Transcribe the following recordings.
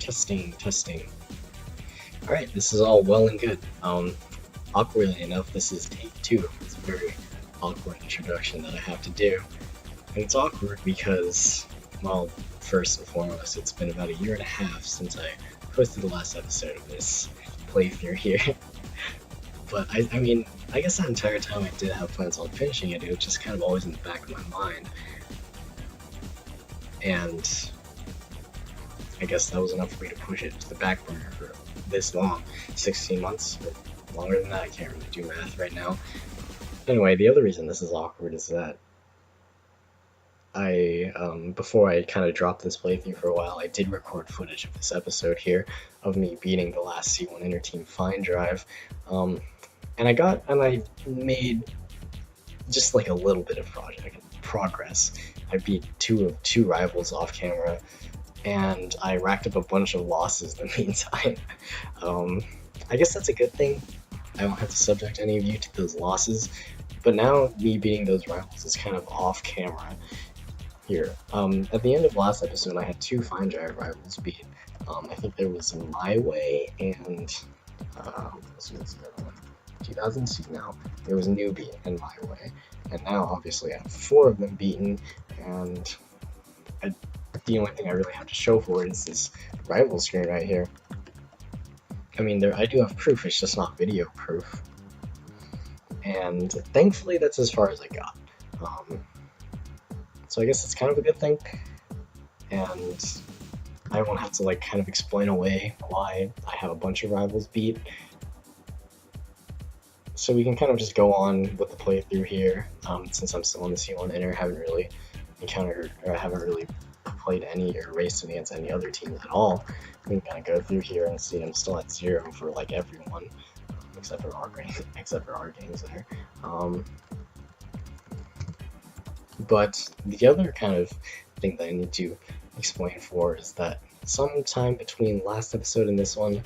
Testing, testing. Alright, this is all well and good. Awkwardly enough, this is take 2. It's a very awkward introduction that I have to do. And it's awkward because, well, first and foremost, it's been about a year and a half since I posted the last episode of this playthrough here. But I mean, I guess that entire time I did have plans on finishing it. It was just kind of always in the back of my mind. And I guess that was enough for me to push it to the back burner for this long. 16 months, or longer than that, I can't really do math right now. Anyway, the other reason this is awkward is that before I kind of dropped this playthrough for a while, I did record footage of this episode here of me beating the last C1 Interteam Find Drive. And I made just like a little bit of progress. I beat two rivals off camera, and I racked up a bunch of losses in the meantime. I guess that's a good thing. I don't have to subject any of you to those losses, but now me beating those rivals is kind of off camera here. At the end of last episode, I had 2 Find Drive rivals beat. I think there was My Way and 2000C now. There was Newbie and My Way, and now obviously I have 4 of them beaten, and the only thing I really have to show for it is this rival screen right here. I mean, I do have proof, it's just not video proof. And thankfully that's as far as I got. So I guess it's kind of a good thing. And I won't have to like kind of explain away why I have a bunch of rivals beat. So we can kind of just go on with the playthrough here. Since I'm still on the C1 Inter, I haven't really played any or raced against any other teams at all. We can kind of go through here and see I'm still at 0 for like everyone, except for our games there. But the other kind of thing that I need to explain for is that sometime between last episode and this one,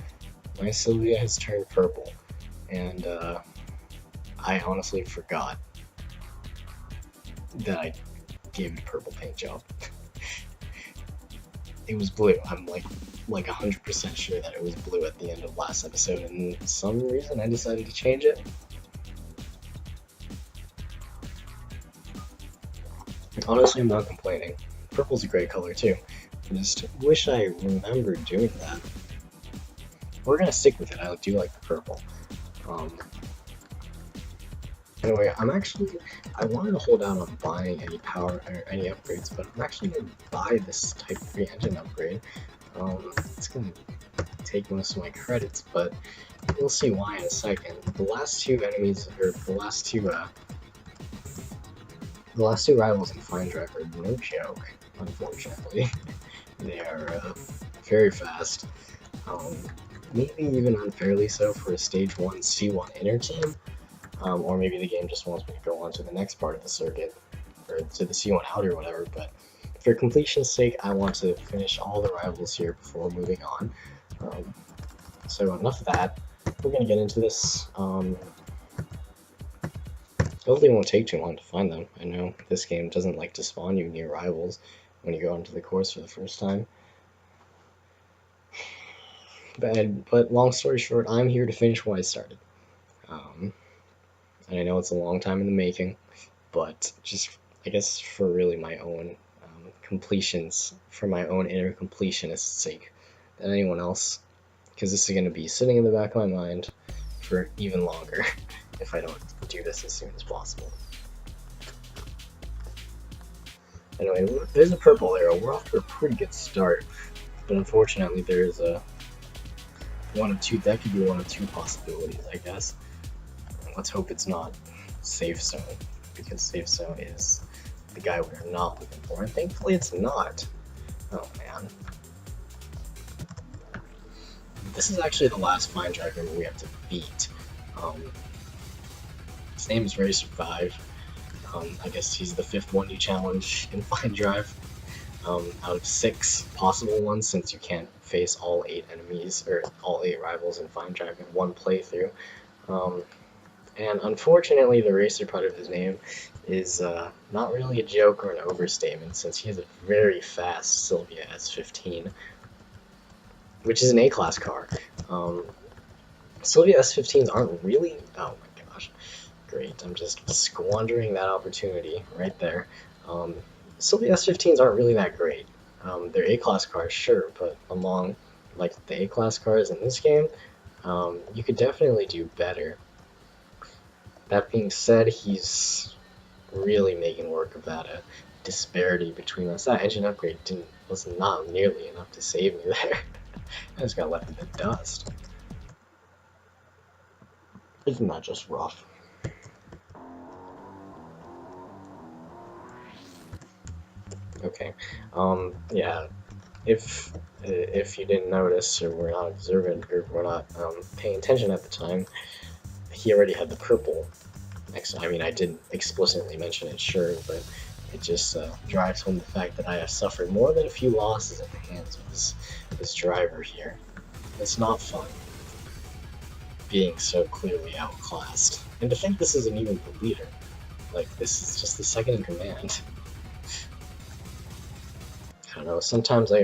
my Sylvia has turned purple, and I honestly forgot that I gave it a purple paint job. It was blue. I'm like 100% sure that it was blue at the end of last episode, and for some reason I decided to change it. Honestly, I'm not complaining. Purple's a great color too. I just wish I remembered doing that. We're gonna stick with it. I do like the purple. Anyway, I wanted to hold out on buying any power or any upgrades, but I'm actually going to buy this Type 3 engine upgrade. It's going to take most of my credits, but we'll see why in a second. The last 2 enemies, or the last two rivals in Find Drive are no joke, unfortunately. They are very fast, maybe even unfairly so for a Stage 1 C1 Inter team. Or maybe the game just wants me to go on to the next part of the circuit, or to the C1 out or whatever, but for completion's sake, I want to finish all the rivals here before moving on. So enough of that. We're going to get into this. Hopefully it won't take too long to find them. I know this game doesn't like to spawn you near rivals when you go onto the course for the first time. But long story short, I'm here to finish what I started. And I know it's a long time in the making, but just, I guess, for really my own completions, for my own inner completionist's sake than anyone else, because this is going to be sitting in the back of my mind for even longer if I don't do this as soon as possible. Anyway, there's a purple arrow. We're off to a pretty good start, but unfortunately there's that could be one of two possibilities, I guess. Let's hope it's not Safe Zone, because Safe Zone is the guy we're not looking for, and thankfully it's not. Oh man. This is actually the last Find Drive member we have to beat. His name is Racer 5. I guess he's the 5th one you challenge in Find Drive. Out of 6 possible ones, since you can't face all 8 enemies, or all 8 rivals in Find Drive in one playthrough. And unfortunately, the racer part of his name is not really a joke or an overstatement, since he has a very fast Sylvia S15. which is an A-class car. Sylvia S15s aren't really. Oh my gosh, great! I'm just squandering that opportunity right there. Um, Sylvia S15s aren't really that great. They're A-class cars, sure, but among like the A-class cars in this game, you could definitely do better. That being said, he's really making work of that disparity between us. That engine upgrade was not nearly enough to save me there. I just got left in the dust. Isn't that just rough? Okay. Yeah. If you didn't notice or were not observant or were not paying attention at the time, he already had the purple. I mean, I didn't explicitly mention it, sure, but it just drives home the fact that I have suffered more than a few losses at the hands of this driver here. It's not fun being so clearly outclassed. And to think this isn't even the leader. Like, this is just the second in command. I don't know, sometimes oh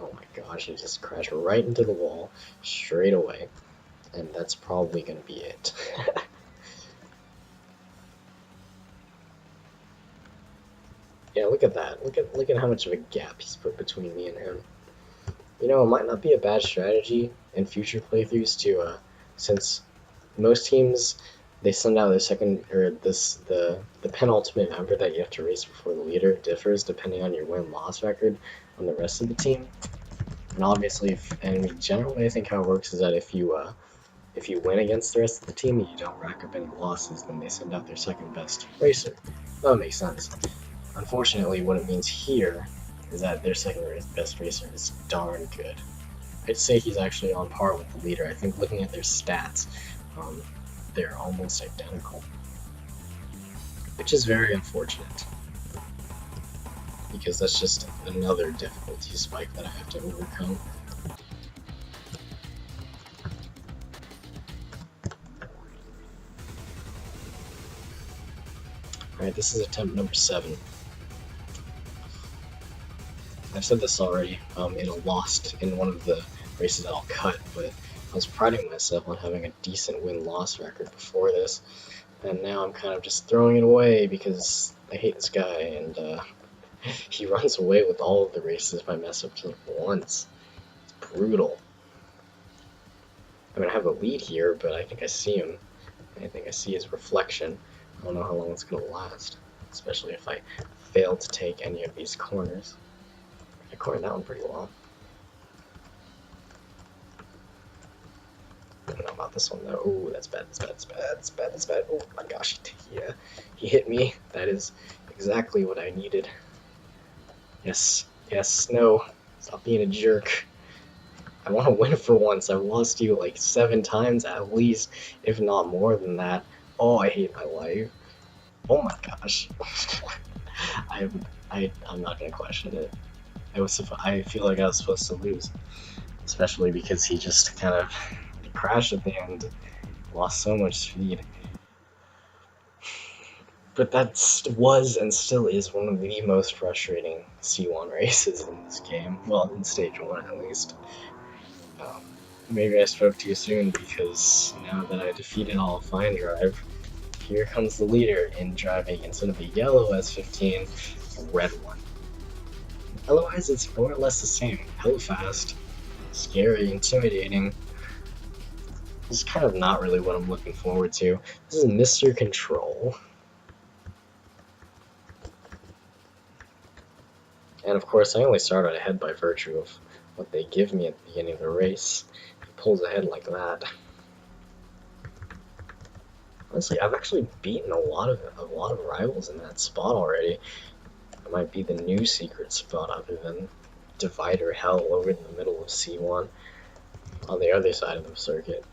my gosh, I just crashed right into the wall, straight away. And that's probably gonna be it. Yeah, look at that. Look at how much of a gap he's put between me and him. You know, it might not be a bad strategy in future playthroughs to, since most teams they send out their second or the penultimate member that you have to race before the leader differs depending on your win-loss record on the rest of the team. And obviously, generally, I think how it works is that if you win against the rest of the team and you don't rack up any losses, then they send out their second best racer. That makes sense. Unfortunately, what it means here is that their second best racer is darn good. I'd say he's actually on par with the leader. I think looking at their stats, they're almost identical, which is very unfortunate because that's just another difficulty spike that I have to overcome. Alright, this is attempt number 7. I've said this already in one of the races that I'll cut, but I was priding myself on having a decent win-loss record before this, and now I'm kind of just throwing it away because I hate this guy, and he runs away with all of the races if I mess up just once. It's brutal. I mean, I have a lead here, but I think I see him. I think I see his reflection. I don't know how long it's going to last, especially if I fail to take any of these corners. I cornered that one pretty well. I don't know about this one though. Oh, that's bad, that's bad. Oh my gosh, yeah, he hit me. That is exactly what I needed. Yes, no, stop being a jerk. I want to win for once. I've lost you like 7 times at least, if not more than that. Oh, I hate my life. Oh my gosh. I'm not gonna question it. I feel like I was supposed to lose, especially because he just kind of crashed at the end, lost so much speed. But that was and still is one of the most frustrating C1 races in this game. Well, in stage 1 at least. Maybe I spoke too soon because now that I defeated all Fine Drive, here comes the leader in driving instead of a yellow S15, a red one. Otherwise, it's more or less the same. Hella fast, scary, intimidating. This is kind of not really what I'm looking forward to. This is Mr. Control. And of course, I only started ahead by virtue of what they give me at the beginning of the race. He pulls ahead like that. Honestly, I've actually beaten a lot of rivals in that spot already. It might be the new secret spot other than Divider Hell over in the middle of C1 on the other side of the circuit.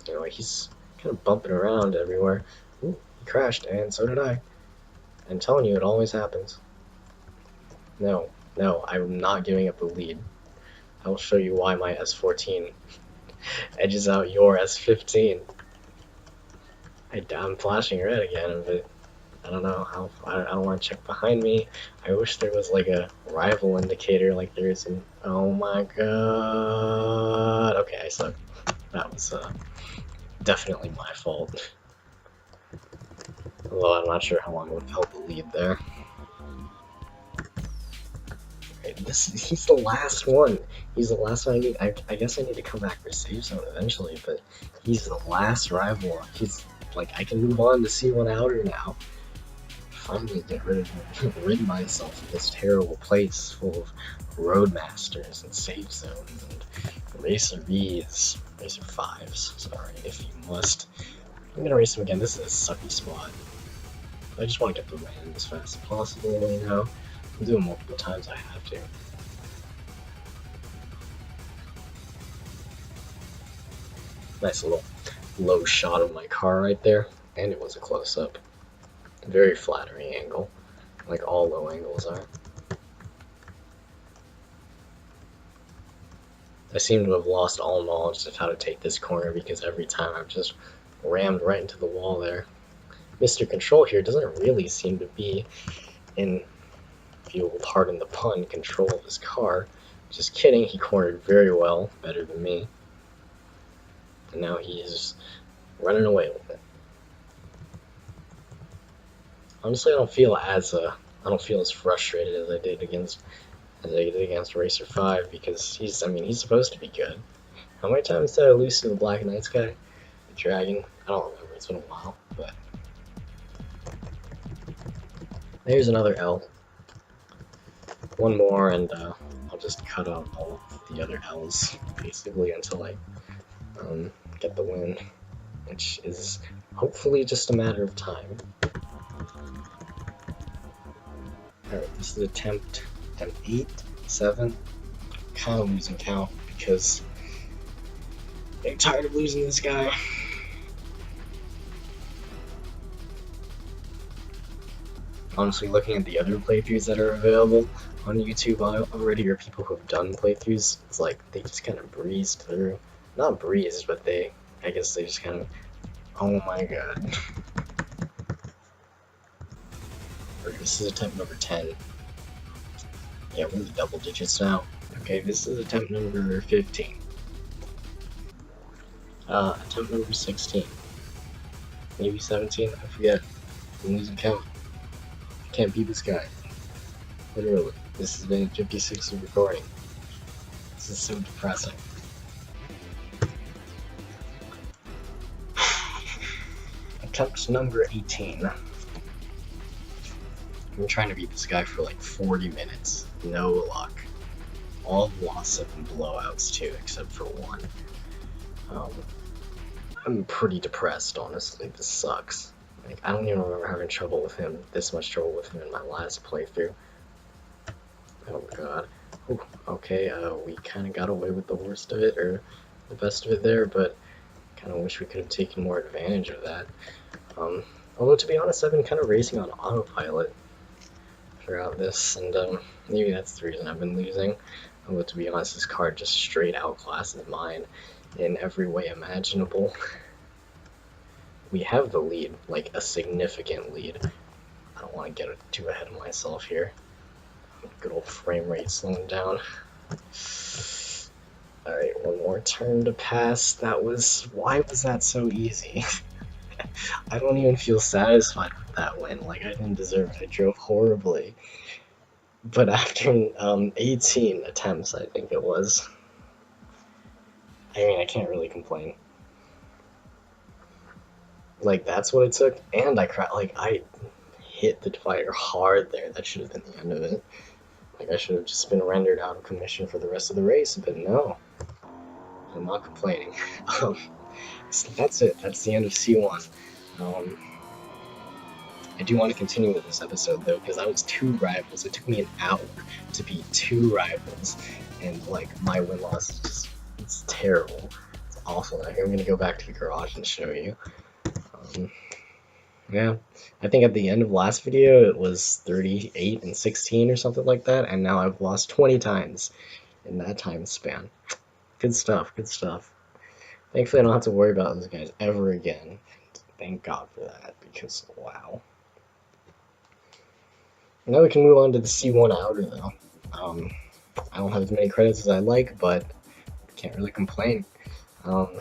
Anyway, he's kind of bumping around everywhere. Ooh, he crashed, and so did I. I'm telling you, it always happens. No, I'm not giving up the lead. I will show you why my S14 edges out your S15. I'm flashing red again, but I don't know how. I don't want to check behind me. I wish there was like a rival indicator, like there is in. Oh my god. Okay, I suck. That was definitely my fault. Although I'm not sure how long I would have held the lead there. Okay, he's the last one. He's the last one I need. I guess I need to come back for save zone eventually, but he's the last rival. He's like I can move on to C1 Outer now. Finally get rid myself of this terrible place full of roadmasters and safe zones and racer Bs, racer 5s, sorry, if you must. I'm gonna race him again. This is a sucky spot. I just want to get the win as fast as possible, you know? I'll do it multiple times I have to. Nice little low shot of my car right there, and it was a close-up. Very flattering angle, like all low angles are. I seem to have lost all knowledge of how to take this corner because every time I've just rammed right into the wall there. Mr. Control here doesn't really seem to be in, if you will pardon the pun, control of his car. Just kidding, he cornered very well, better than me. And now he's running away with it. Honestly, I don't feel as frustrated as I did against Racer 5 because he's supposed to be good. How many times did I lose to the Black Knights guy? The Dragon? I don't remember, it's been a while, but there's another L. One more and I'll just cut out all of the other L's basically until I get the win, which is hopefully just a matter of time. Alright, this is attempt 8, 7. Kind of losing count because I'm getting tired of losing this guy. Honestly, looking at the other playthroughs that are available on YouTube already, or people who have done playthroughs, it's like they just kind of breezed through. Not breezed, but I guess they just kind of, oh my god. This is attempt number 10. Yeah, we're in the double digits now. Okay, this is attempt number 15. Attempt number 16. Maybe 17, I forget. I'm losing count. I can't beat this guy. Literally. This has been 56 of recording. This is so depressing. Attempt number 18. I'm trying to beat this guy for like 40 minutes. No luck. All loss of blowouts too, except for one. I'm pretty depressed, honestly. This sucks. Like, I don't even remember having trouble with him, this much trouble with him in my last playthrough. Oh god. Ooh, okay, we kind of got away with the worst of it, or the best of it there, but kind of wish we could have taken more advantage of that. Although, to be honest, I've been kind of racing on autopilot throughout this, and maybe that's the reason I've been losing. Although, to be honest, this car just straight outclasses mine in every way imaginable. We have the lead, like a significant lead. I don't want to get too ahead of myself here. Good old frame rate slowing down. Alright, one more turn to pass. Why was that so easy? I don't even feel satisfied with that win. Like, I didn't deserve it. I drove horribly. But after 18 attempts, I think it was. I mean, I can't really complain. Like, that's what it took, and I hit the divider hard there. That should have been the end of it. Like, I should have just been rendered out of commission for the rest of the race, but no. I'm not complaining. So that's it. That's the end of C1. I do want to continue with this episode, though, because I was 2 rivals. It took me an hour to beat 2 rivals, and, like, my win-loss is just, it's terrible. It's awful. I'm going to go back to the garage and show you. Yeah, I think at the end of last video it was 38 and 16 or something like that, and now I've lost 20 times in that time span. Good stuff, good stuff. Thankfully I don't have to worry about those guys ever again. Thank God for that, because wow. Now we can move on to the C1 outer though. Um, I don't have as many credits as I like, but can't really complain. I'm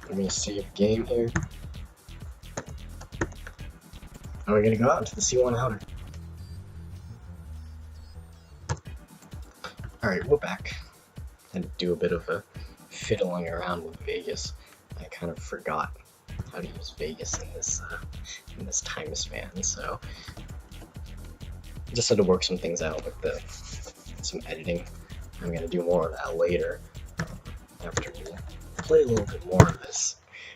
gonna save game here. And we're gonna go out into the C1 outer. Alright, we're back. Had to do a bit of a fiddling around with Vegas. I kind of forgot how to use Vegas in this time span, so just had to work some things out with some editing. I'm gonna do more of that later after we play a little bit more of this.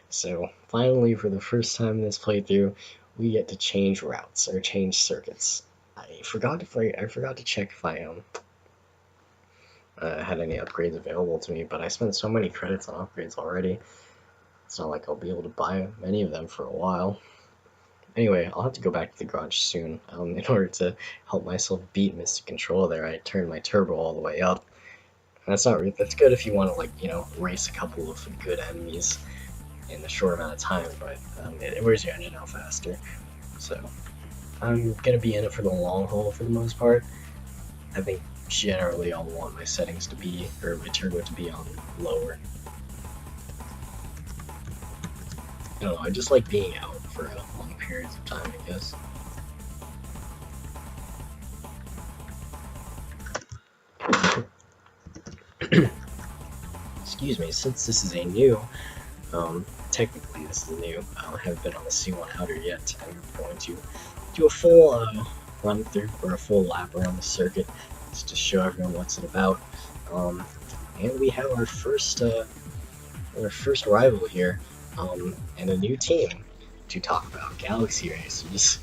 So finally, for the first time in this playthrough, we get to change routes or change circuits. I forgot to check if I had any upgrades available to me, but I spent so many credits on upgrades already. It's not like I'll be able to buy many of them for a while. Anyway, I'll have to go back to the garage soon. In order to help myself beat Mystic Control there, I turned my turbo all the way up. And that's good if you want to, like, you know, race a couple of good enemies in a short amount of time, but it wears your engine out faster. So I'm gonna be in it for the long haul for the most part. I think generally I'll want my settings to be, or my turbo to be on lower. I don't know, I just like being out for long periods of time, I guess. Excuse me, since this is a new, technically this is new, I haven't been on the C1 outer yet, I'm going to do a full run through, or a full lap around the circuit, just to show everyone what's it about. And we have our first rival here, and a new team to talk about, Galaxy Racers.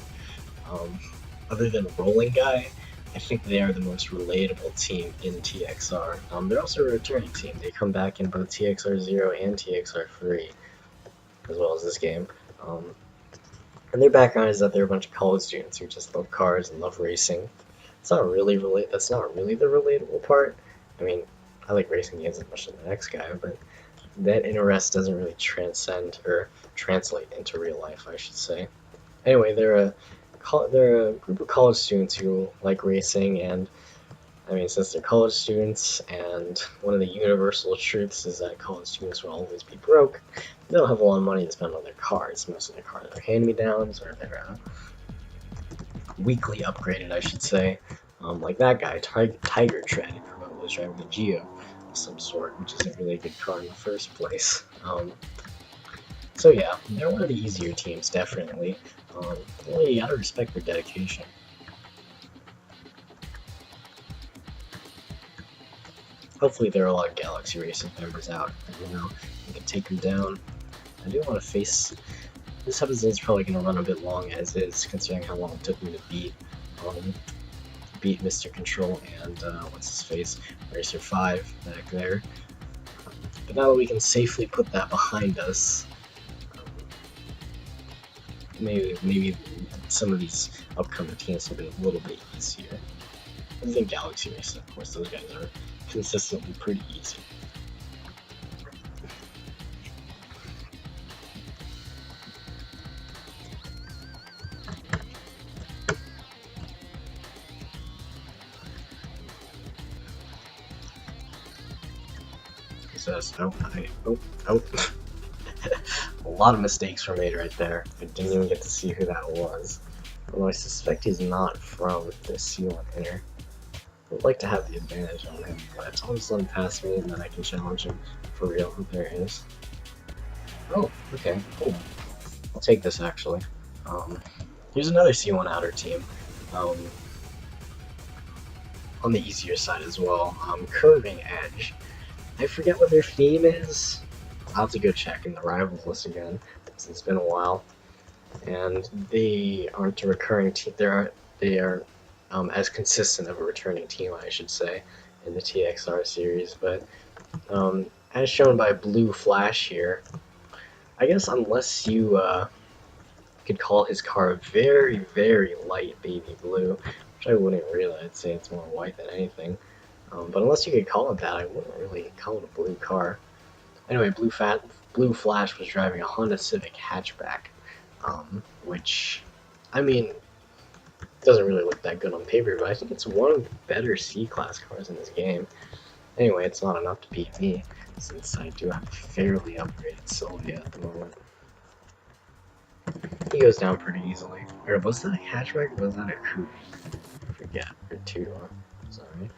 Other than Rolling Guy, I think they are the most relatable team in TXR. They're also a returning team. They come back in both TXR 0 and TXR 3, as well as this game. And their background is that they're a bunch of college students who just love cars and love racing. That's not really the relatable part. I mean, I like racing games as much as the next guy, but that interest doesn't really transcend or translate into real life, I should say. Anyway, they're a group of college students who like racing, and I mean, since they're college students, and one of the universal truths is that college students will always be broke, they don't have a lot of money to spend on their cars. Most of their cars are hand-me-downs, or they're weekly upgraded, I should say. Like that guy, Tiger Tread, who was driving a Geo of some sort, which is a really good car in the first place. So yeah, they're one of the easier teams, definitely. Well, you gotta respect their dedication. Hopefully there are a lot of Galaxy Racing members out, you know, you can take them down. I do want to face... This episode's probably going to run a bit long as is, considering how long it took me to beat Mr. Control and, what's-his-face, Racer 5 back there. But now that we can safely put that behind us, maybe some of these upcoming teams will be a little bit easier. I think Galaxy Racing, of course, those guys are consistently pretty easy. A lot of mistakes were made right there. I didn't even get to see who that was. Although I suspect he's not from the C1 inner. I would like to have the advantage on him, but I'll just let him pass me and then I can challenge him for real. There he is. Oh, okay, cool. I'll take this actually. Here's another C1 outer team. On the easier side as well. Curving Edge. I forget what their theme is. I'll have to go check in the rivals list again, since it's been a while. And they aren't a recurring team. They are as consistent of a returning team, I should say, in the TXR series. But as shown by Blue Flash here, I guess unless you could call his car very, very light baby blue, which I wouldn't really. I'd say it's more white than anything. But unless you could call it that, I wouldn't really call it a blue car. Anyway, Blue Flash was driving a Honda Civic hatchback, which, I mean, doesn't really look that good on paper, but I think it's one of the better C-Class cars in this game. Anyway, it's not enough to beat me, since I do have a fairly upgraded Sylvia at the moment. He goes down pretty easily. Or was that a hatchback or was that a coupe? I forget. Or two-door. Sorry.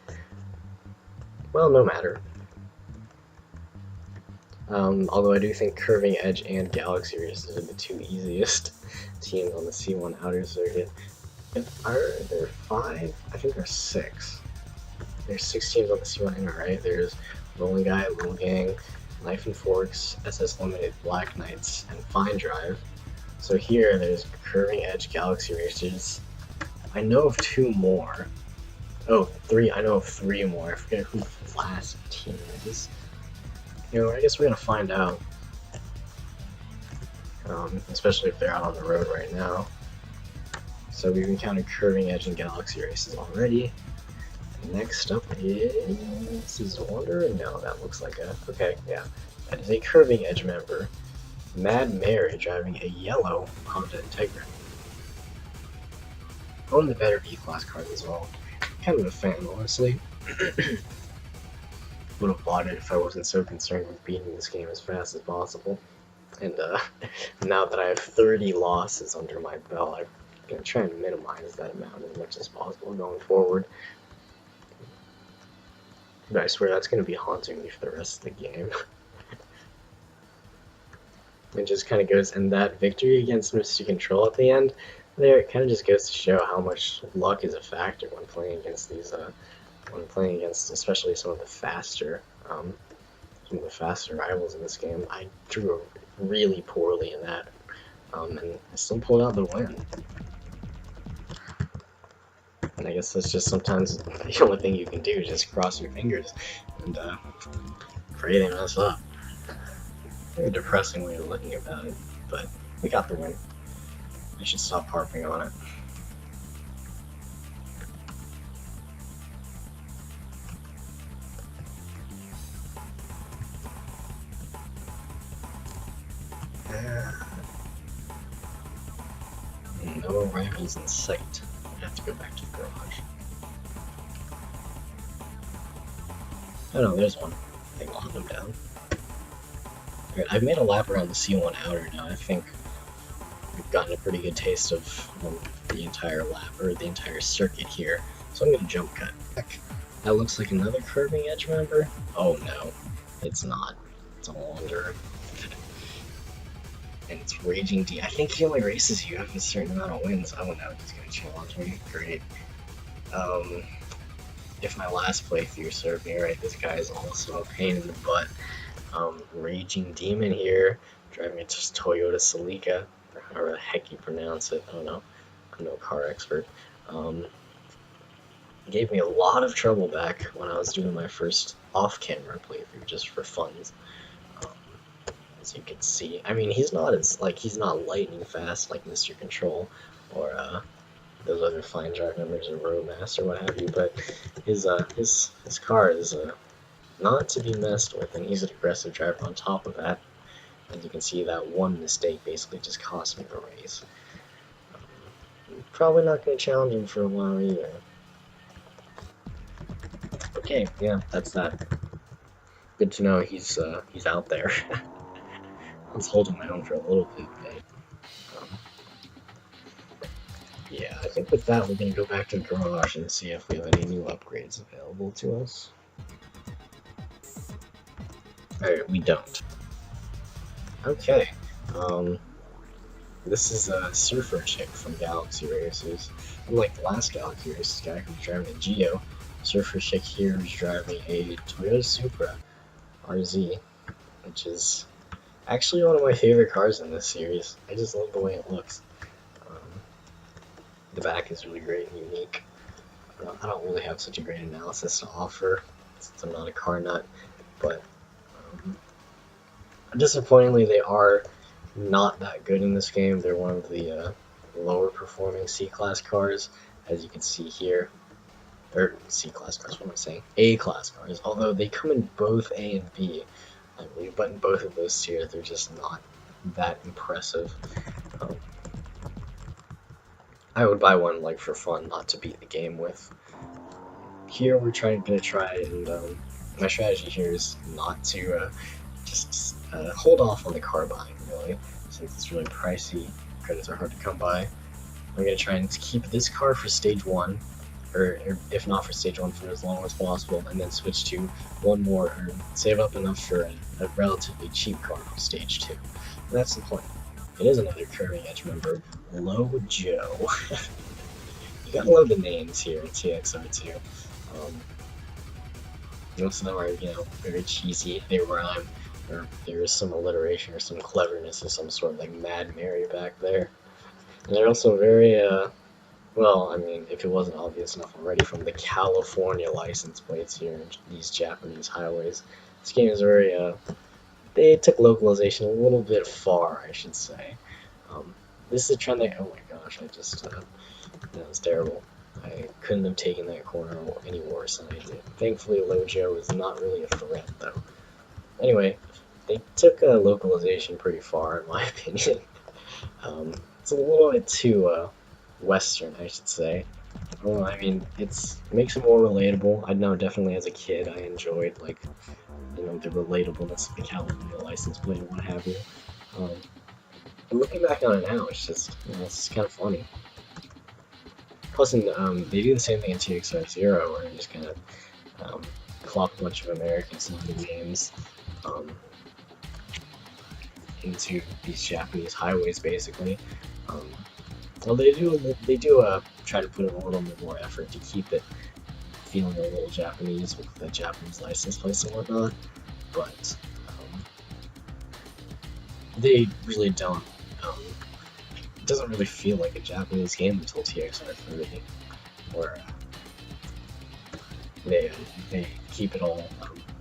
Well, no matter. Although I do think Curving Edge and Galaxy Races are the two easiest teams on the C1 outer circuit. Are there 5? I think there's 6. There's 6 teams on the C1 inner, right? There's Rolling Guy, Little Gang, Knife and Forks, SS Limited, Black Knights, and Fine Drive. So here, there's Curving Edge, Galaxy Racers. I know of 2 more. Oh, 3. I know of 3 more. I forget who the last team is. You know, I guess we're gonna find out. Especially if they're out on the road right now. So we've encountered Curving Edge and Galaxy Races already. Next up is Wonder? No, that looks like a... Okay, yeah. That is a Curving Edge member. Mad Mary driving a yellow Honda Integra. One of the better B-Class cars as well. Kind of a fan, honestly. Would have bought it if I wasn't so concerned with beating this game as fast as possible. And now that I have 30 losses under my belt, I'm going to try and minimize that amount as much as possible going forward. But I swear that's going to be haunting me for the rest of the game. It just kind of goes, and that victory against Mr. Control at the end, there, it kind of just goes to show how much luck is a factor when playing against these, especially some of the faster rivals in this game. I drew really poorly in that, and I still pulled out the win. And I guess that's just sometimes the only thing you can do, just cross your fingers and pray they mess up. Very depressing way of looking about it, but we got the win. I should stop harping on it. No rivals in sight. I have to go back to the garage. Oh no, there's one. I think I'll hunt them down. Alright, I've made a lap around the C1 outer now. I think we've gotten a pretty good taste of the entire lap, or the entire circuit here. So I'm going to jump cut back. That looks like another Curving Edge member. Oh no, it's not. It's a Wanderer. And it's Raging D. I think he only races you have a certain amount of wins. Oh no, he's going to challenge me. Great. If my last playthrough served me right, this guy is also a pain in the butt. Raging Demon here, driving a Toyota Celica, or however the heck you pronounce it. I don't know. I'm no car expert. It gave me a lot of trouble back when I was doing my first off-camera playthrough, just for funs. As you can see, I mean, he's not lightning fast like Mr. Control or those other Fine Drive members or Roadmaster, what have you. But his car is not to be messed with, and he's an aggressive driver on top of that. As you can see, that one mistake basically just cost me the race. Probably not going to challenge him for a while either. Okay, yeah, that's that. Good to know he's out there. I was holding my own for a little bit, but yeah, I think with that we're going to go back to the garage and see if we have any new upgrades available to us. Alright, we don't. Okay, this is a Surfer Chick from Galaxy Racers. Unlike the last Galaxy Racers guy who's driving a Geo, Surfer Chick here is driving a Toyota Supra RZ, which is actually one of my favorite cars in this series. I just love the way it looks. The back is really great and unique. I don't really have such a great analysis to offer since I'm not a car nut, but disappointingly they are not that good in this game. They're one of the lower performing C-Class cars, as you can see here. Or C-Class cars, what am I saying? A-Class cars, although they come in both A and B, I believe, but in both of those tiers they're just not that impressive. I would buy one like for fun, not to beat the game with. Here we're gonna try and my strategy here is not to just hold off on the car buying really, since it's really pricey. Credits are hard to come by. I'm gonna try and keep this car for stage 1, or if not for stage 1, for as long as possible, and then switch to one more, or save up enough for a relatively cheap car for stage 2. And that's the point. It is another curving edge member, Low Joe. You gotta love the names here in TXR2. Most of them are, very cheesy. They rhyme, or there is some alliteration or some cleverness of some sort, like Mad Mary back there. And they're also very, well, I mean, if it wasn't obvious enough already from the California license plates here in these Japanese highways, this game is very, they took localization a little bit far, I should say. This is a trend that, oh my gosh, that was terrible. I couldn't have taken that corner any worse than I did. Thankfully, Lojo is not really a threat, though. Anyway, they took localization pretty far, in my opinion. It's a little bit too Western, I should say. Well, I mean, it makes it more relatable. I know definitely as a kid I enjoyed, like, the relatableness of the California license plate and what have you. But looking back on it now, it's just, it's just kind of funny. Plus, they do the same thing in TXR0, where they just kind of plop a bunch of American sounding names into these Japanese highways, basically. Well, they do try to put in a little bit more effort to keep it feeling a little Japanese with the Japanese license plates and whatnot, but they really don't. It doesn't really feel like a Japanese game until TXR3, where they keep it all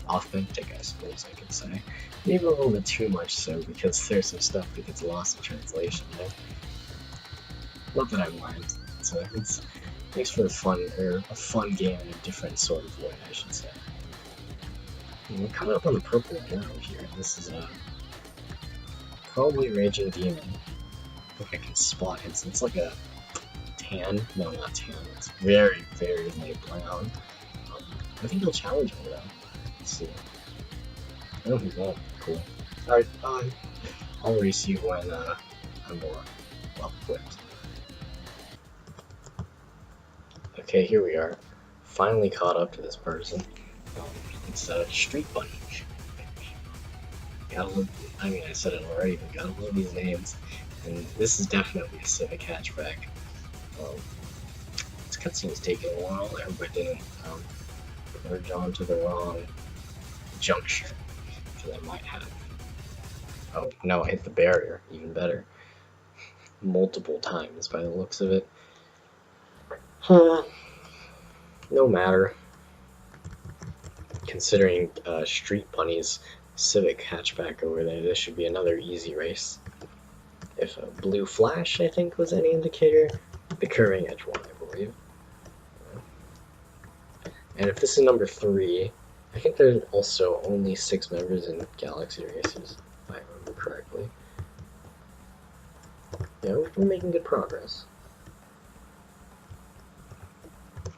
authentic, I suppose I could say. Maybe a little bit too much so, because there's some stuff that gets lost in translation, right? Not that I mind. So it makes for a fun game in a different sort of way, I should say. And we're coming up on the purple arrow here. This is probably Raging Demon. I think I can spot him. It's like a tan. No, not tan. It's very, very light brown. I think he'll challenge me though. Let's see. Oh, he won't. Cool. Alright, bye. I'll race you when I'm more well equipped. Okay, here we are. Finally caught up to this person. It's Street Bunny. Gotta love, I mean, I said it already, but gotta love these names. And this is definitely a Civic hatchback. This cutscene is taking a while. Everybody didn't merge onto the wrong junction, because I might have. Oh, no, I hit the barrier. Even better. Multiple times by the looks of it. No matter. Considering Street Bunny's Civic hatchback over there, this should be another easy race. If a blue flash, I think, was any indicator, the curving edge one, I believe. And if this is number 3, I think there's also only 6 members in Galaxy Racers, if I remember correctly. Yeah, we're making good progress.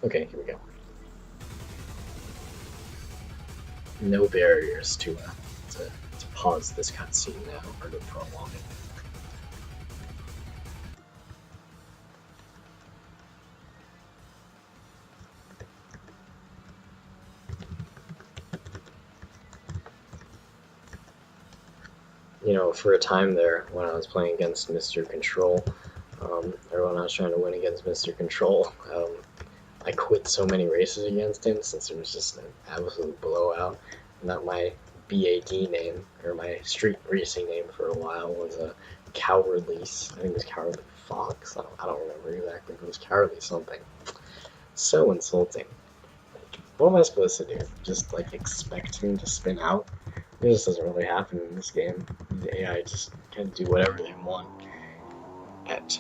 Okay, here we go. No barriers to pause this cutscene now, or to prolong it. For a time there, when I was playing against Mr. Control, or when I was trying to win against Mr. Control, I quit so many races against him since it was just an absolute blowout. And that my BAD name, or my street racing name for a while, was a Cowardly, I think it was Cowardly Fox? I don't remember exactly, but it was Cowardly something. So insulting. What am I supposed to do? Just, expect him to spin out? It just doesn't really happen in this game. The AI just kind of do whatever they want at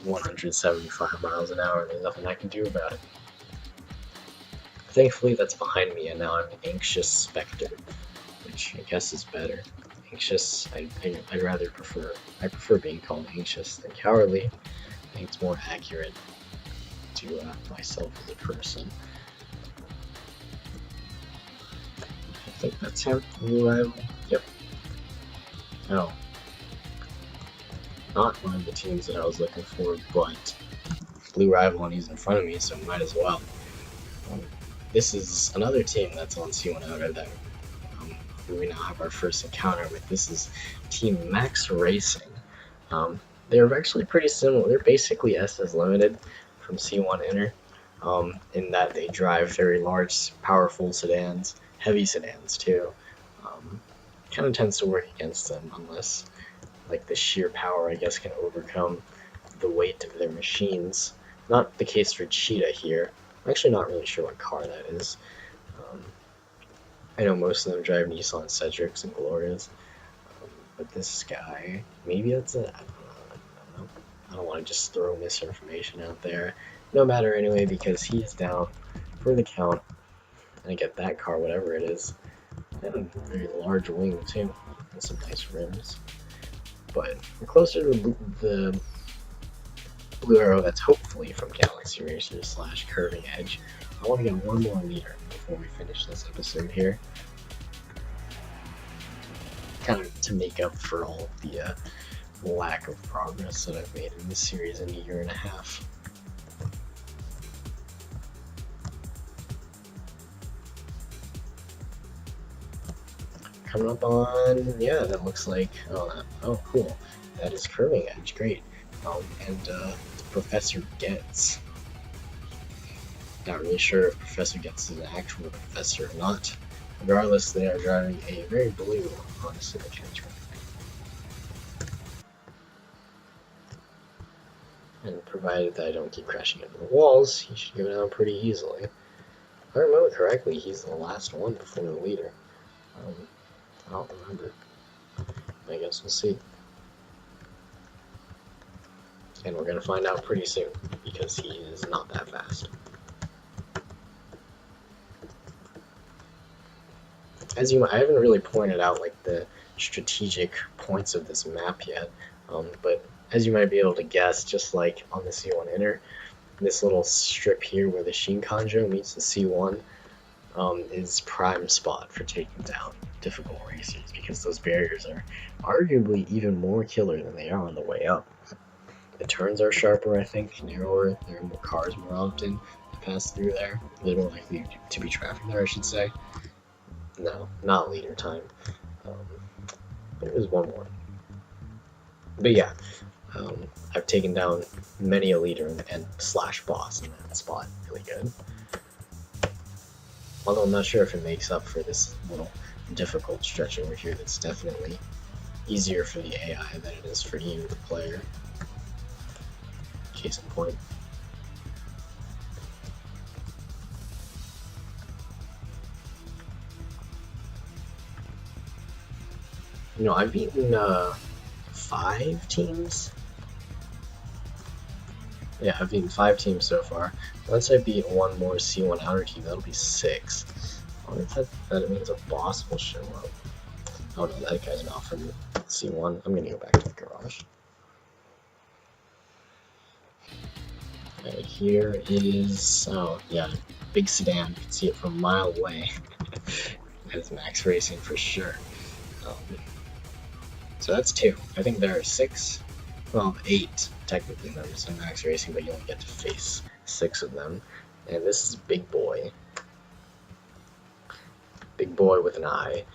175 miles an hour, and there's nothing I can do about it. Thankfully, that's behind me, and now I'm an Anxious Spectre, which I guess is better. Anxious, I prefer being called Anxious than Cowardly, think it's more accurate to myself as a person. I think that's him. New rival. Yep. Oh. Not one of the teams that I was looking for, but blue rival and he's in front of me, so might as well. This is another team that's on C1 Outer that we now have our first encounter with. This is Team Max Racing. They're actually pretty similar. They're basically SS Limited from C1 Inter, in that they drive very large, powerful sedans, heavy sedans too. Kind of tends to work against them unless, like, the sheer power, I guess, can overcome the weight of their machines. Not the case for Cheetah here. I'm actually not really sure what car that is. I know most of them drive Nissan Cedrics and Glorias, but this guy, maybe that's it. I don't know. I don't want to just throw misinformation out there. No matter anyway, because he is down for the count, and I get that car, whatever it is, and a very large wing too, and some nice rims. But we're closer to the blue arrow that's hopefully from Galaxy Racer / Curving Edge. I want to get one more leader before we finish this episode here. Kind of to make up for all the lack of progress that I've made in this series in a year and a half. Coming up on, yeah, that looks like, oh cool, that is Curving Edge, great. And Professor Getz. Not really sure if Professor Getz is an actual professor or not. Regardless, they are driving a very blue Honda Civic hatchback. And provided that I don't keep crashing into the walls, he should go down pretty easily. If I remember correctly, he's the last one before the leader. I don't remember. I guess we'll see. And we're going to find out pretty soon, because he is not that fast. As you might, I haven't really pointed out like the strategic points of this map yet, but as you might be able to guess, just like on the C1 Inter, this little strip here where the Shinkanjo meets the C1 is prime spot for taking down difficult racers, because those barriers are arguably even more killer than they are on the way up. The turns are sharper, I think, narrower, there are more cars more often to pass through there. They're more likely to be traffic there, I should say. No, not leader time. It was one more. But yeah, I've taken down many a leader and / boss in that spot. Really good. Although I'm not sure if it makes up for this little difficult stretch over here that's definitely easier for the AI than it is for you, the player. Case in point. You know, I've beaten 5 teams. Yeah, I've beaten 5 teams so far. Once I beat one more C1 outer team, that'll be 6. I wonder if that means a boss will show up. Oh no, that guy's not from C1. I'm gonna go back to the garage. Okay, here is, oh yeah, big sedan. You can see it from a mile away. That's Max Racing for sure. So that's 2. I think there are 6, well, 8 technically members in Max Racing, but you only get to face 6 of them. And this is Big Boy. Big Boy with an I.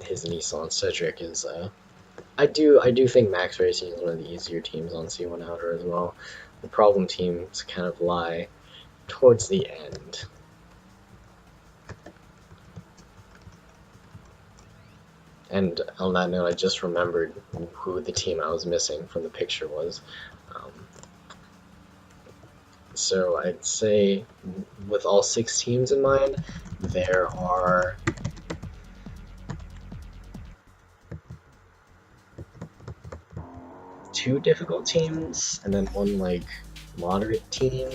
His Nissan Cedric is, I do think Max Racing is one of the easier teams on C1 Outer as well. The problem teams kind of lie towards the end. And on that note, I just remembered who the team I was missing from the picture was. So I'd say, with all 6 teams in mind, there are 2 difficult teams, and then 1 like moderate team,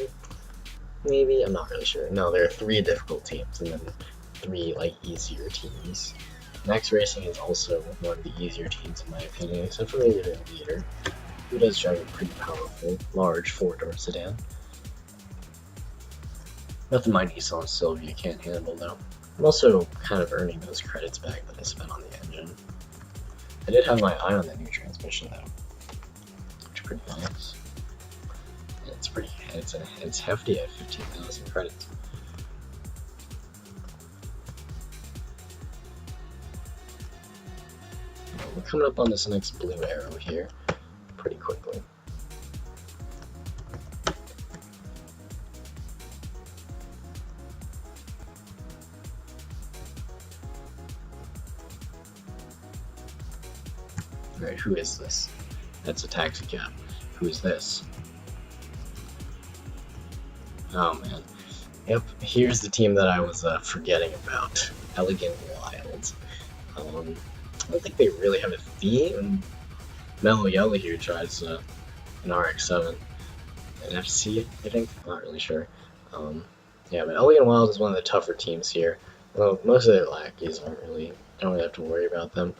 maybe? I'm not really sure. No, there are 3 difficult teams, and then 3 like easier teams. Max Racing is also one of the easier teams in my opinion, except for maybe their leader, who does drive a pretty powerful, large four-door sedan. Nothing my Nissan Sylvia can't handle though. I'm also kind of earning those credits back that I spent on the engine. I did have my eye on that new transmission though, which is pretty nice. It's hefty at 15,000 credits. We're coming up on this next blue arrow here pretty quickly. Alright, who is this? That's a taxi cab. Who is this? Oh man. Yep, here's the team that I was forgetting about. Elegant Wild. I don't think they really have a theme. Mellow Yellow here tries an RX-7. An FC, I think? Not really sure. Yeah, but Elegant Wild is one of the tougher teams here. Well, most of their lackeys don't really have to worry about them.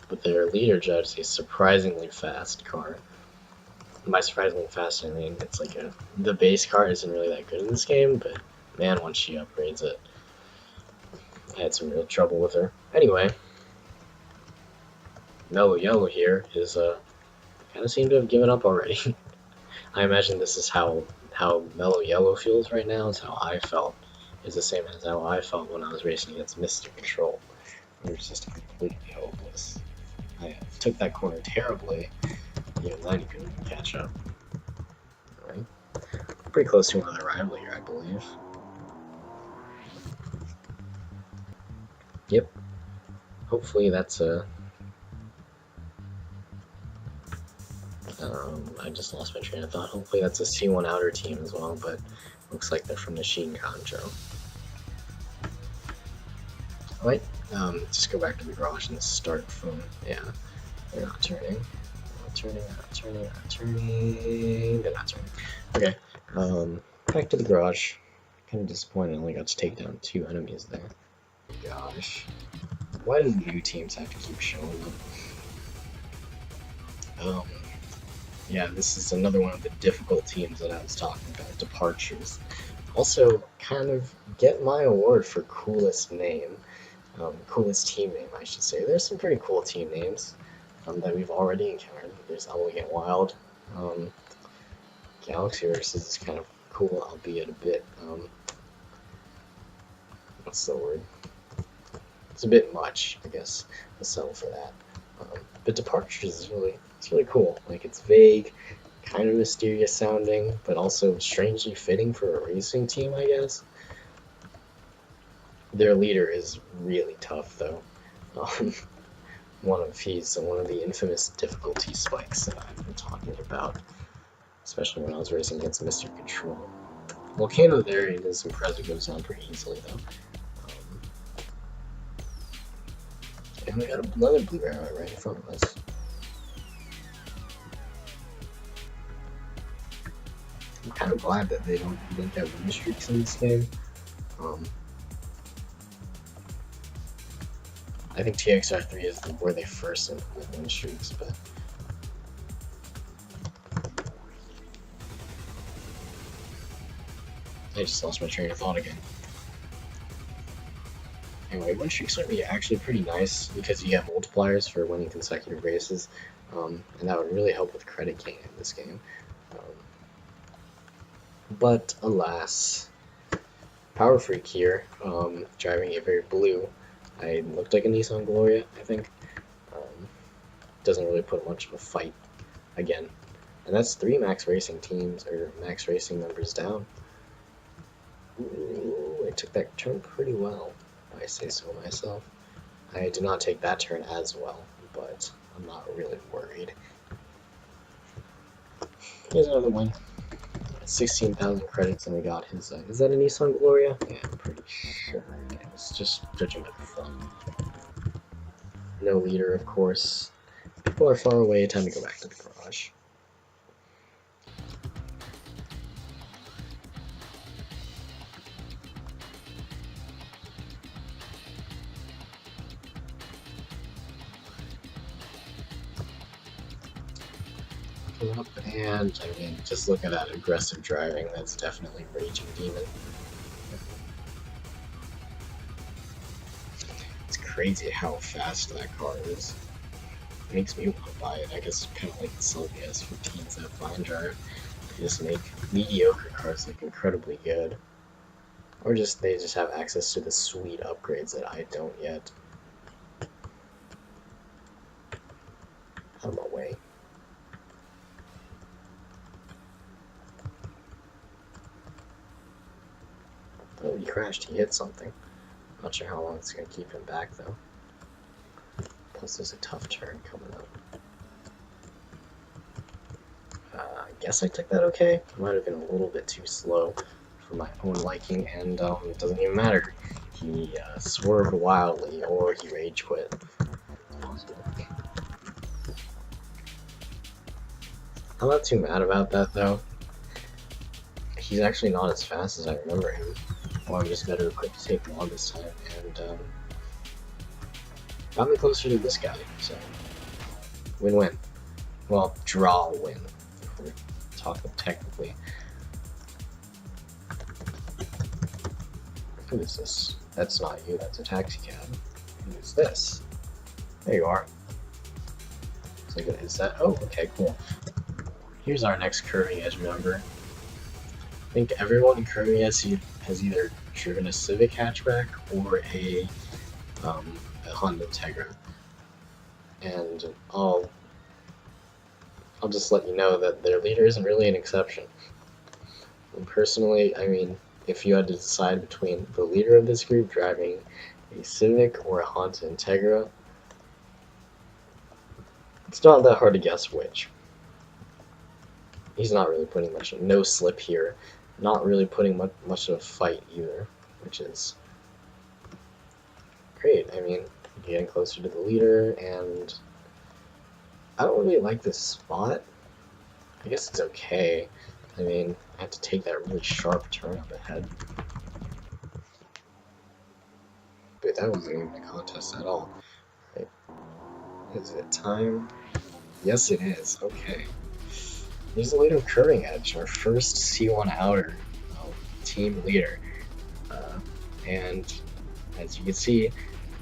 But their leader drives a surprisingly fast car. By surprisingly fast, I mean it's like the base car isn't really that good in this game, but man, once she upgrades it, I had some real trouble with her. Anyway, Mellow Yellow here is kind of seemed to have given up already. I imagine this is how Mellow Yellow feels right now. Is how I felt. Is the same as how I felt when I was racing against Mr. Control. It was just completely hopeless. I took that corner terribly. Even then, you couldn't catch up. Alright. Pretty close to another rival here, I believe. Yep. Hopefully that's a... I just lost my train of thought. Hopefully that's a C1 outer team as well, but looks like they're from the Sheen Conjo. Alright, just go back to the garage and start from... Yeah, they're not turning. They're not turning. Okay, back to the garage. Kind of disappointed I only got to take down 2 enemies there. Gosh. Why do new teams have to keep showing up? Yeah, this is another one of the difficult teams that I was talking about, Departures. Also, kind of get my award for coolest name. Coolest team name, I should say. There's some pretty cool team names. That we've already encountered. There's Elegant Wild. Galaxy Versus is kind of cool, albeit a bit, what's the word? It's a bit much, I guess. I'll settle for that. But Departures is really cool. Like, it's vague, kind of mysterious sounding, but also strangely fitting for a racing team, I guess. Their leader is really tough, though. He's one of the infamous difficulty spikes that I've been talking about, especially when I was racing against Mr. Control. Volcano there is impressive, goes down pretty easily though. And we got another blue arrow right in front of us. I'm kind of glad that they don't have win streaks in this game. I think TXR3 is where they first implement win streaks, but I just lost my train of thought again. Anyway, win streaks are actually pretty nice because you have multipliers for winning consecutive races, and that would really help with credit gain in this game. But alas, Power Freak here, driving a very blue. I looked like a Nissan Gloria, I think. Doesn't really put much of a fight again. And that's 3 Max Racing teams, or Max Racing members down. Ooh, I took that turn pretty well, if I say so myself. I did not take that turn as well, but I'm not really worried. Here's another win. 16,000 credits, and we got his, is that a Nissan Gloria? Yeah, I'm pretty sure it is, just judging by the front. No leader, of course. People are far away, time to go back to the garage. Up, and I mean, just look at that aggressive driving. That's definitely Raging Demon. It's crazy how fast that car is. It makes me want to buy it. I guess kind of like the Sylvia S15s that fine drive. They just make mediocre cars look incredibly good. Or they just have access to the sweet upgrades that I don't yet. Out of my way. Oh, he crashed. He hit something. Not sure how long it's going to keep him back, though. Plus, there's a tough turn coming up. I guess I took that okay. It might have been a little bit too slow for my own liking, and it doesn't even matter. He swerved wildly, or he rage quit. I'm not too mad about that, though. He's actually not as fast as I remember him. Or I'm just better equipped to take him on this time, and got me closer to this guy, so win-win. Well, draw-win, if we're talking technically. Who is this? That's not you, that's a taxi cab. Who is this? There you are. So is that? Oh, okay, cool. Here's our next curving edge member. I think everyone in curving edge has either driven a Civic hatchback or a Honda Integra. And I'll just let you know that their leader isn't really an exception. And personally, I mean, if you had to decide between the leader of this group driving a Civic or a Honda Integra, it's not that hard to guess which. He's not really putting much, no slip here, not really putting much of a fight either, which is great. I mean, getting closer to the leader, and I don't really like this spot. I guess it's okay. I mean, I have to take that really sharp turn up ahead. But that wasn't even a contest at all. Wait, is it time? Yes, it is. Okay. Here's the leader of curving edge, our first C1 outer team leader. And as you can see,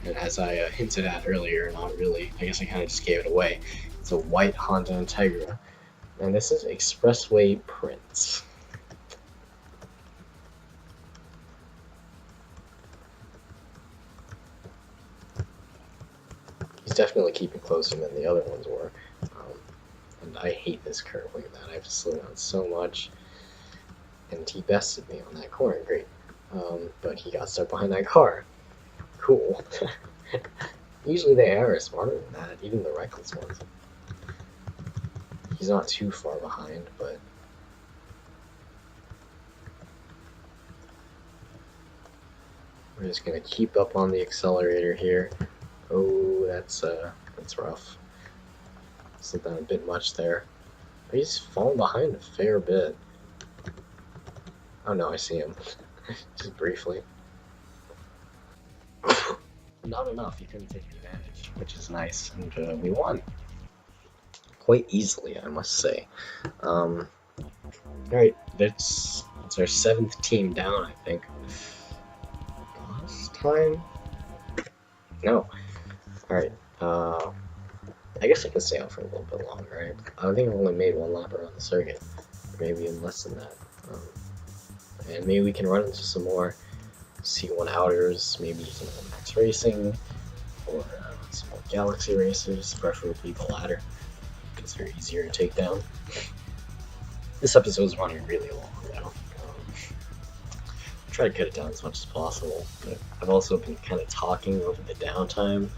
and as I hinted at earlier, not really, I guess I kind of just gave it away, it's a white Honda Integra. And this is Expressway Prince. He's definitely keeping closer than the other ones were. And I hate this curve. Look at that. I have to slow down so much. And he bested me on that corner. Great. But he got stuck behind that car. Cool. Usually they are smarter than that, even the reckless ones. He's not too far behind, but we're just gonna keep up on the accelerator here. Oh, that's rough. Slid down a bit much there. He's fallen behind a fair bit. Oh no, I see him. Just briefly. Not enough, he couldn't take advantage, which is nice, and we won. Quite easily, I must say. Alright, it's our 7th team down, I think. Last time? No. Alright, I guess I can stay out for a little bit longer, right? I think I only made one lap around the circuit. Maybe even less than that. And maybe we can run into some more C1 outers, maybe some more Max Racing, or some more Galaxy races, preferably the latter, because they're easier to take down. This episode's running really long, though. Try to cut it down as much as possible, but I've also been kind of talking over the downtime,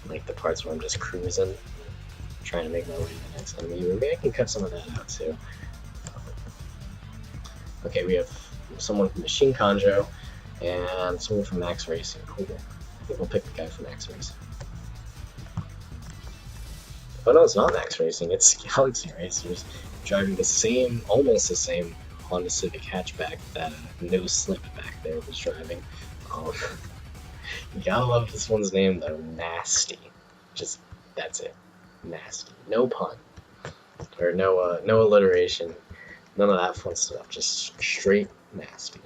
like the parts where I'm just cruising, trying to make my way to the next enemy. Maybe I can cut some of that out too. Okay, we have someone from Machine Conjo and someone from Max Racing. Cool. I think we'll pick the guy from Max Racing. Oh no, it's not Max Racing, it's Galaxy Racers driving the same, almost the same Honda Civic hatchback that No Slip back there was driving. You gotta love this one's name though, Nasty. Just, that's it. Nasty. No pun. Or Sure, no alliteration, none of that fun stuff, just straight nasty.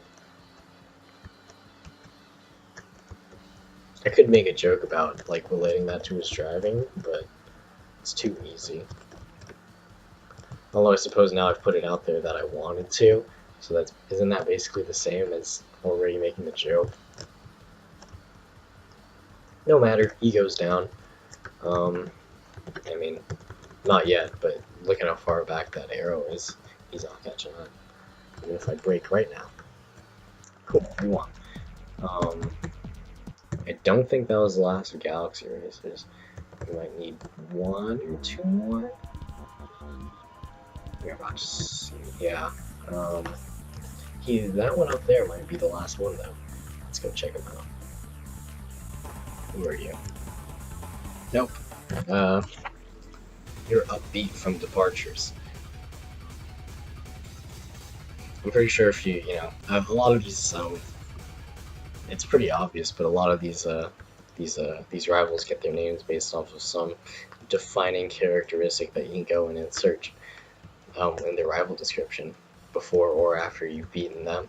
I could make a joke about like relating that to his driving, but it's too easy. Although I suppose now I've put it out there that I wanted to, so that's isn't that basically the same as already making the joke? No matter, he goes down. I mean, not yet, but look at how far back that arrow is. He's not catching on. Even if I break right now. Cool, we won. I don't think that was the last of Galaxy Racers. We might need one or two more. We're about to see. Yeah. That one up there might be the last one though. Let's go check him out. Who are you? Nope. You're upbeat from departures. I'm pretty sure if you know, a lot of these, it's pretty obvious, but a lot of these rivals get their names based off of some defining characteristic that you can go in and search in their rival description before or after you've beaten them.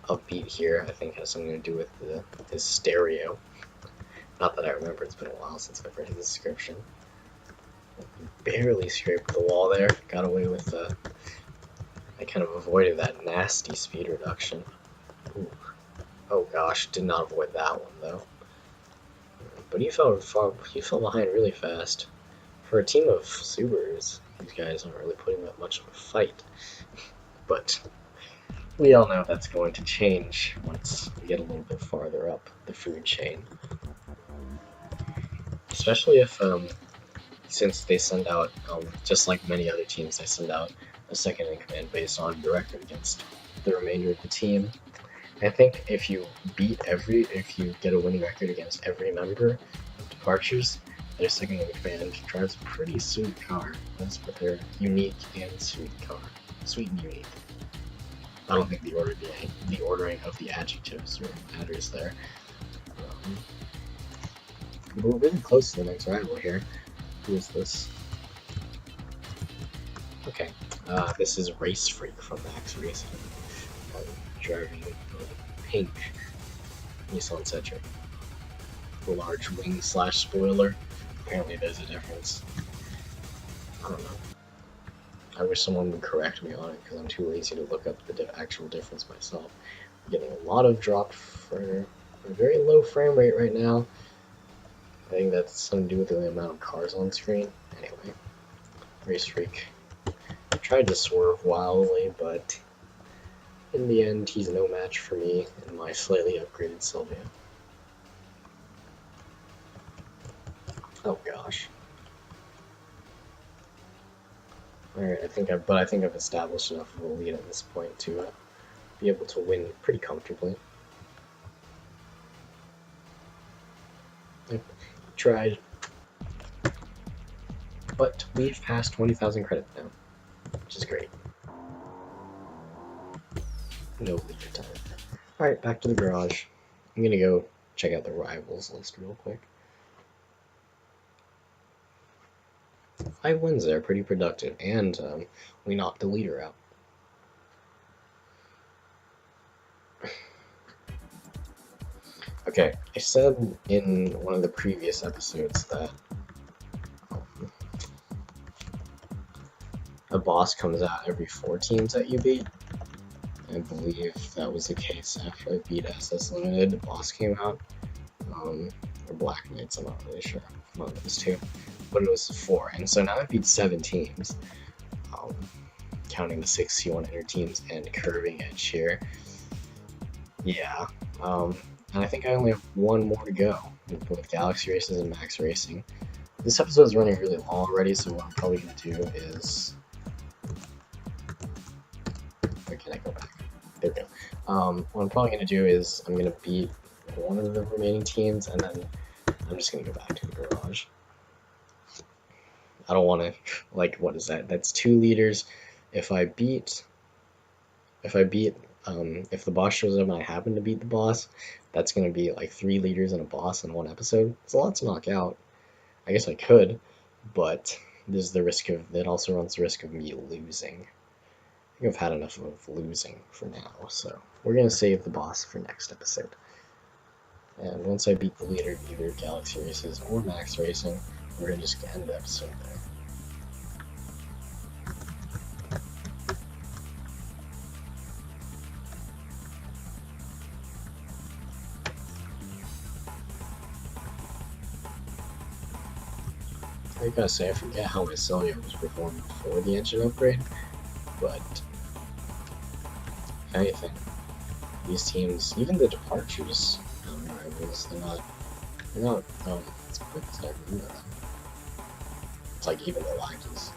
Upbeat here, I think, has something to do with his stereo. Not that I remember, it's been a while since I've read his description. Barely scraped the wall there, got away with I kind of avoided that nasty speed reduction. Ooh. Oh gosh, did not avoid that one though. But he fell behind really fast. For a team of Subarus, these guys aren't really putting that much of a fight. But we all know that's going to change once we get a little bit farther up the food chain. Especially if, since they send out, just like many other teams, they send out a second in command based on your record against the remainder of the team. I think if you get a winning record against every member of Departures, their second in command drives a pretty sweet car. That's what their unique and sweet car. Sweet and unique. I don't think the ordering of the adjectives really matters there. We're really close to the next rival here. Who is this? Okay, this is Race Freak from Max Racing. Driving a pink Nissan Sentra. A large wing / spoiler. Apparently there's a difference. I don't know. I wish someone would correct me on it because I'm too lazy to look up the actual difference myself. I'm getting a lot of drop for a very low frame rate right now. I think that's something to do with the amount of cars on screen. Anyway, Race Freak. I tried to swerve wildly, but in the end, he's no match for me in my slightly upgraded Sylvia. Oh gosh. Alright, I think I've established enough of a lead at this point to be able to win pretty comfortably. I tried, but we've passed 20,000 credits now, which is great. No leader time. Alright, back to the garage. I'm gonna go check out the rivals list real quick. 5 wins there, pretty productive, and we knocked the leader out. Okay, I said in one of the previous episodes that a boss comes out every 4 teams that you beat. I believe that was the case after I beat SS Limited. The boss came out, or Black Knights, I'm not really sure, one of those two, but it was 4, and so now I beat 7 teams, counting the 6 C1 Inter teams and Curving Edge here. Yeah, and I think I only have 1 more to go with both Galaxy Races and Max Racing. This episode is running really long already, so what I'm probably going to do is... Where can I go back? There we go. What I'm probably going to do is I'm going to beat one of the remaining teams, and then I'm just going to go back to the garage. I don't want to, like, what is that? That's 2 leaders. If the boss shows up and I happen to beat the boss, that's going to be like 3 leaders and a boss in 1 episode. It's a lot to knock out. I guess I could, but there's the risk of, it also runs the risk of me losing. I think I've had enough of losing for now, so we're gonna save the boss for next episode. And once I beat the leader, either Galaxy Races or Max Racing, we're gonna just end the episode there. I gotta say, I forget how my Celia was performing before the engine upgrade, but if anything, these teams, even the departures, rivals, they're not as quick as I remember them. It's like even the lackeys.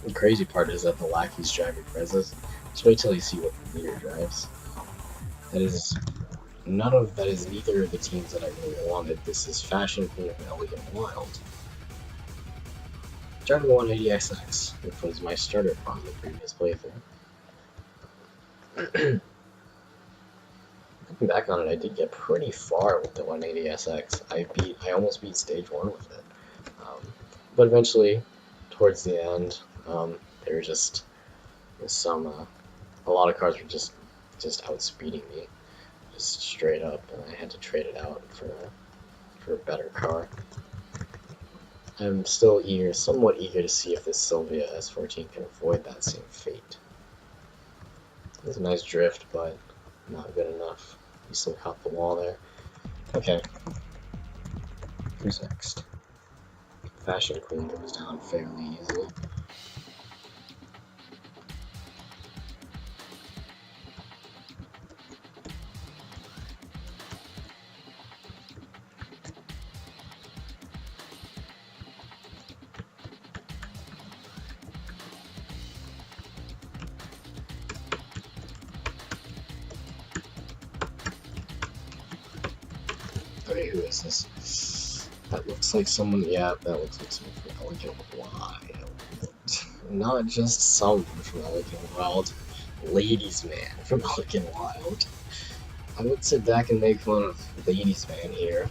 The crazy part is that the lackeys drive your Prezes. Just wait till you see what the leader drives. That is neither of the teams that I really wanted. This is Fashion Queen and Elegant Wild. Driving the 180XX, which was my starter car in the previous playthrough. Looking back on it, I did get pretty far with the 180SX. I almost beat stage 1 with it. But eventually, towards the end, there were just a lot of cars were just outspeeding me, just straight up, and I had to trade it out for a better car. I'm still somewhat eager to see if this Sylvia S14 can avoid that same fate. It's a nice drift, but not good enough. We still caught the wall there. Okay. Who's next? Fashion Queen goes down fairly easily. Okay, who is this? That looks like someone, yeah, that looks like someone from Elegant Wild. Not just someone from Elegant Wild, Ladies Man from Elegant Wild. I would sit back and make fun of Ladies Man here,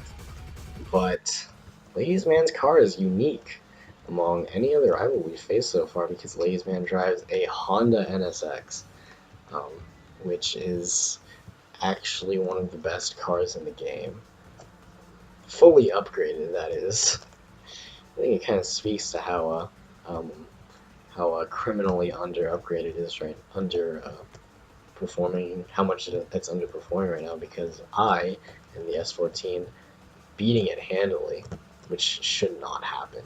but Ladies Man's car is unique among any other rival we've faced so far because Ladies Man drives a Honda NSX, which is actually one of the best cars in the game. Fully upgraded, that is. I think it kind of speaks to how criminally under-upgraded it is, right? Performing, how much it's underperforming right now, because I, in the S14, beating it handily, which should not happen.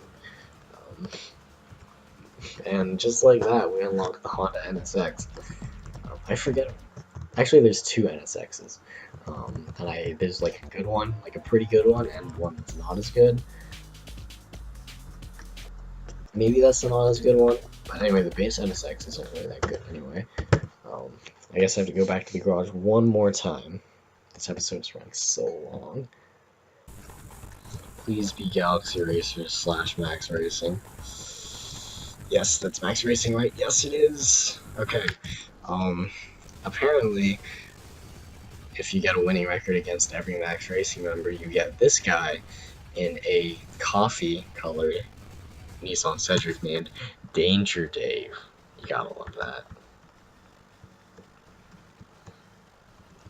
And just like that, we unlocked the Honda NSX. I forget. Actually, there's two NSXs. And there's like a good one, like a pretty good one, and one that's not as good. Maybe that's the not as good one, but anyway, the base NSX isn't really that good anyway. I guess I have to go back to the garage one more time. This episode's running so long. Please be Galaxy Racers / Max Racing. Yes, that's Max Racing, right? Yes, it is. Okay. Apparently, if you get a winning record against every Max Racing member, you get this guy in a coffee-colored Nissan Cedric named Danger Dave. You gotta love that.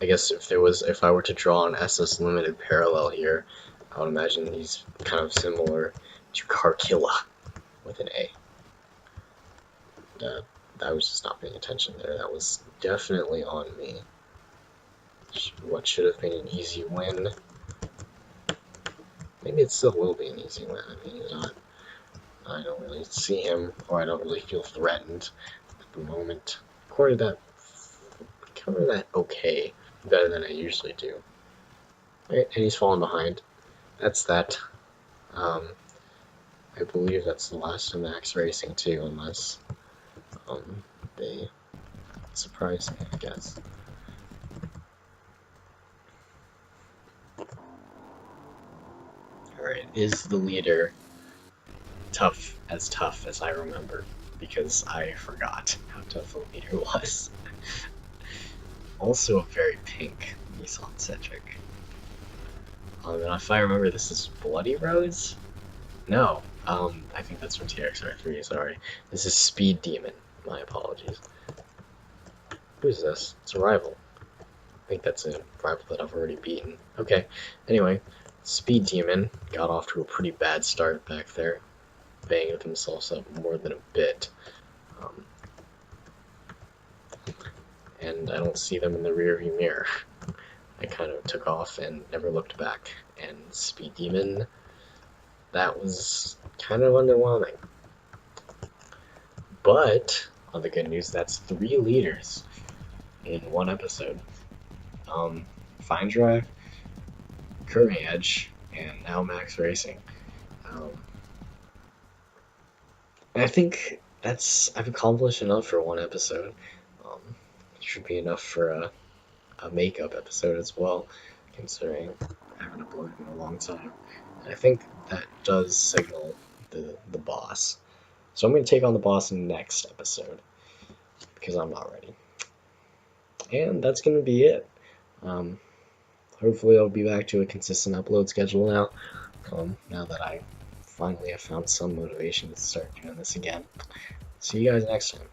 I guess if I were to draw an SS Limited parallel here, I would imagine he's kind of similar to Carkilla with an A. I was just not paying attention there. That was definitely on me. What should have been an easy win. Maybe it still will be an easy win. I mean, I don't really see him, or I don't really feel threatened at the moment. Covered that okay, better than I usually do. Right, and he's falling behind. That's that. I believe that's the last of Max Racing too, unless they surprise me, I guess. Alright, is the leader tough as I remember? Because I forgot how tough the leader was. Also a very pink Nissan Cedric. And if I remember, this is Bloody Roads? No, I think that's from TXR3, sorry. This is Speed Demon. My apologies. Who's this? It's a rival. I think that's a rival that I've already beaten. Okay, anyway, Speed Demon got off to a pretty bad start back there, banging themselves up more than a bit. Um, and I don't see them in the rearview mirror. I kind of took off and never looked back. And Speed Demon, that was kind of underwhelming. But, on the good news, that's 3 leaders in one episode. Fine Drive, Curving Edge, and now Max Racing. Um, I think I've accomplished enough for one episode. Should be enough for a makeup episode as well, considering I haven't uploaded in a long time. And I think that does signal the boss. So I'm going to take on the boss in the next episode, because I'm not ready. And that's going to be it. Hopefully I'll be back to a consistent upload schedule now that I finally have found some motivation to start doing this again. See you guys next time.